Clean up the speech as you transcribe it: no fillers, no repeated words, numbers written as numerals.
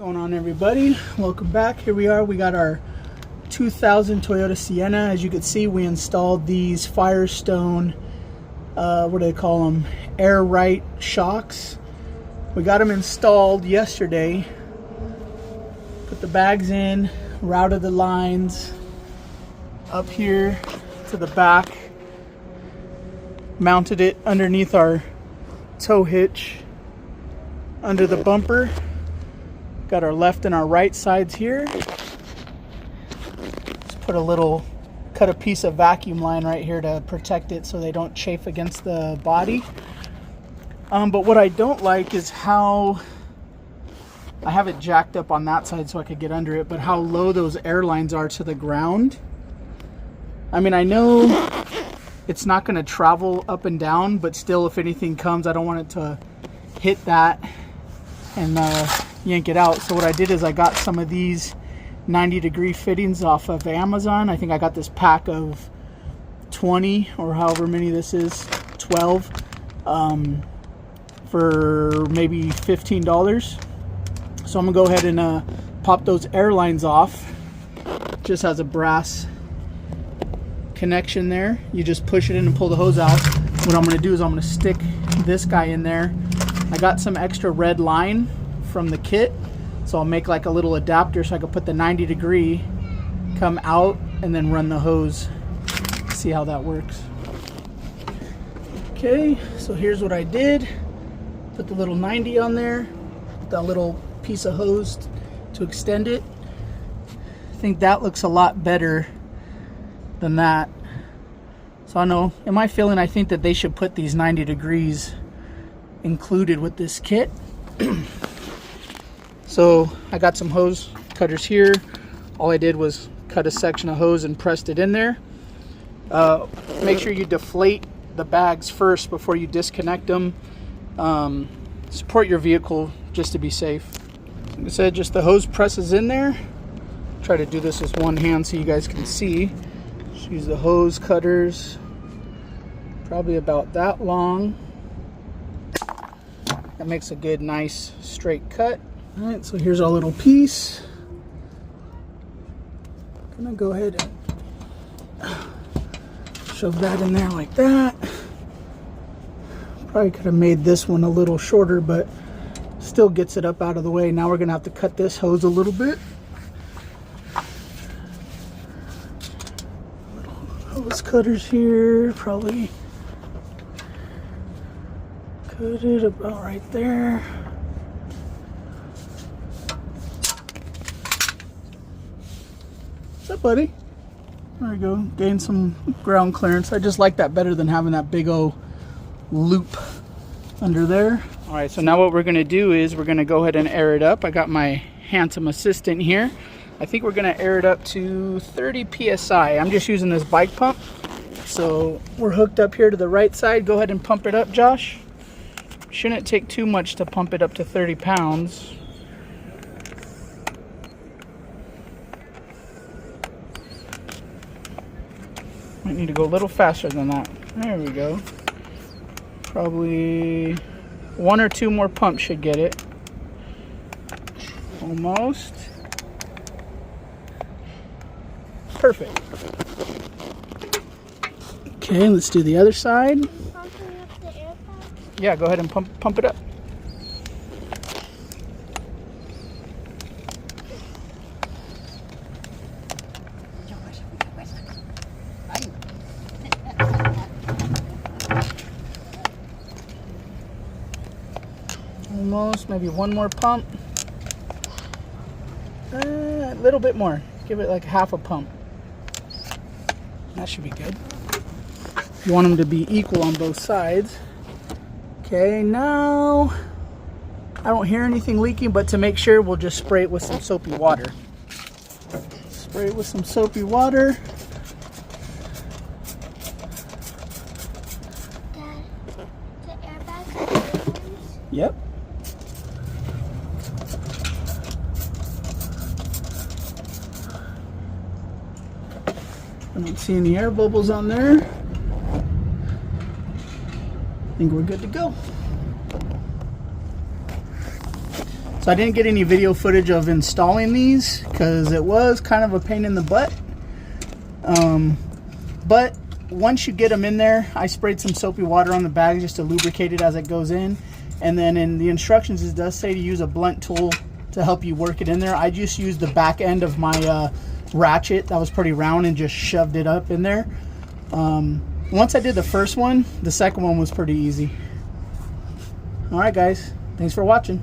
Going on, everybody? Welcome back. Here we are. We got our 2000 Toyota Sienna. As you can see, we installed these Firestone what do they call them, air right shocks. We got them installed yesterday. Put the bags in, routed the lines up here to the back, mounted it underneath our tow hitch under the bumper. Got our left and our right sides here. Just cut a piece of vacuum line right here to protect it so they don't chafe against the body. But what I don't like is how I have it jacked up on that side so I could get under it, but how low those air lines are to the ground. I mean, I know it's not going to travel up and down, but still, if anything comes, I don't want it to hit that and yank it out. So what I did is I got some of these 90-degree fittings off of Amazon. I think I got this pack of 20 or however many this is, 12, for maybe $15. So I'm gonna go ahead and pop those air lines off. Just has a brass connection there. You just push it in and pull the hose out. What I'm gonna do is I'm gonna stick this guy in there. I got some extra red line from the kit, so I'll make like a little adapter so I can put the 90-degree, come out, and then run the hose. See how that works. Okay, so here's what I did. Put the little 90 on there, that little piece of hose to extend it. I think that looks a lot better than that. So I know, in my feeling, I think that they should put these 90 degrees included with this kit. So I got some hose cutters here. All I did was cut a section of hose and pressed it in there. Make sure you deflate the bags first before you disconnect them. Support your vehicle just to be safe. Like I said, just the hose presses in there. Try to do this with one hand so you guys can see. Just use the hose cutters, probably about that long. That makes a good, nice, straight cut. All right, so here's our little piece. I'm gonna go ahead and shove that in there like that. Probably could have made this one a little shorter, but still gets it up out of the way. Now we're gonna have to cut this hose a little bit. Little hose cutters here, probably cut it about right there. What's up, buddy? There we go. Gain some ground clearance. I just like that better than having that big old loop under there. All right, so now what we're gonna do is we're gonna go ahead and air it up. I got my handsome assistant here. I think we're gonna air it up to 30 PSI. I'm just using this bike pump. So we're hooked up here to the right side. Go ahead and pump it up, Josh. Shouldn't take too much to pump it up to 30 pounds. Might need to go a little faster than that. There we go. Probably 1 or 2 more pumps should get it. Almost. Perfect. Okay, let's do the other side. Yeah, go ahead and pump it up. Almost, maybe 1 more pump. A little bit more. Give it like half a pump. That should be good. You want them to be equal on both sides. Okay, now I don't hear anything leaking, but to make sure, we'll just spray it with some soapy water. Spray it with some soapy water. Dad, the airbags? Yep. I don't see any air bubbles on there. I think we're good to go. So I didn't get any video footage of installing these because it was kind of a pain in the butt. But once you get them in there, I sprayed some soapy water on the bag just to lubricate it as it goes in. And then in the instructions, it does say to use a blunt tool to help you work it in there. I just used the back end of my ratchet that was pretty round and just shoved it up in there. Once I did the first one, the second one was pretty easy. All right, guys, thanks for watching.